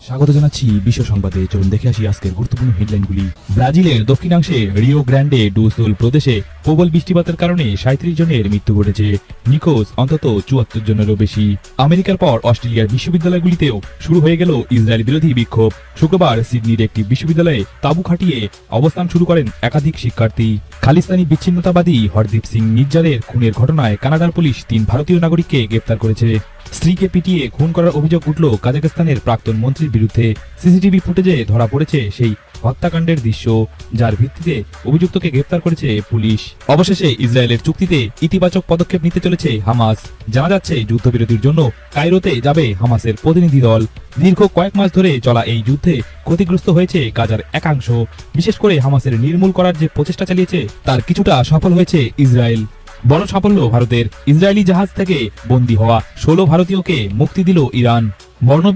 স্বাগত জানাচ্ছি বিশ্ব সংবাদে। চলুন দেখে আসি আজকের গুরুত্বপূর্ণ হেডলাইনগুলি। ব্রাজিলের দক্ষিণাংশে রিও গ্র্যান্ডে ডু সুল প্রদেশে প্রবল বৃষ্টিপাতের কারণে 37 জনের মৃত্যু ঘটেছে, নিখোঁজ অন্তত 74 জনেরও বেশি। আমেরিকার পর অস্ট্রেলিয়ার বিশ্ববিদ্যালয়গুলিতেও শুরু হয়ে গেল ইসরায়েল বিরোধী বিক্ষোভ। শুক্রবার সিডনির একটি বিশ্ববিদ্যালয়ে তাঁবু খাটিয়ে অবস্থান শুরু করেন একাধিক শিক্ষার্থী। খালিস্তানি বিচ্ছিন্নতাবাদী হরদীপ সিং নিজ্জারের খুনের ঘটনায় কানাডার পুলিশ 3 ভারতীয় নাগরিককে গ্রেপ্তার করেছে। স্ত্রীকে পিটিয়ে খুন করার অভিযোগ উঠল কাজাখস্তানের প্রাক্তন মন্ত্রীর বিরুদ্ধে। সিসিটিভি ফুটেজে ধরা পড়েছে সেই হত্যাকাণ্ডের দৃশ্য, যার ভিত্তিতে অভিযুক্তকে গ্রেপ্তার করেছে পুলিশ। অবশেষে ইসরায়েলের চুক্তিতে ইতিবাচক পদক্ষেপ নিতে চলেছে হামাস। জানা যাচ্ছে যুদ্ধবিরতির জন্য কায়রোতে যাবে হামাসের প্রতিনিধি দল। দীর্ঘ কয়েক মাস ধরে চলা এই যুদ্ধে ক্ষতিগ্রস্ত হয়েছে গাজার একাংশ। বিশেষ করে হামাসের নির্মূল করার যে প্রচেষ্টা চালিয়েছে তার কিছুটা সফল হয়েছে ইসরায়েল। বড় সাফল্য ভারতের। ইসরায়েলি জাহাজ থেকে বন্দী হওয়া 16 ভারতীয়কে মুক্তি দিল ইরান।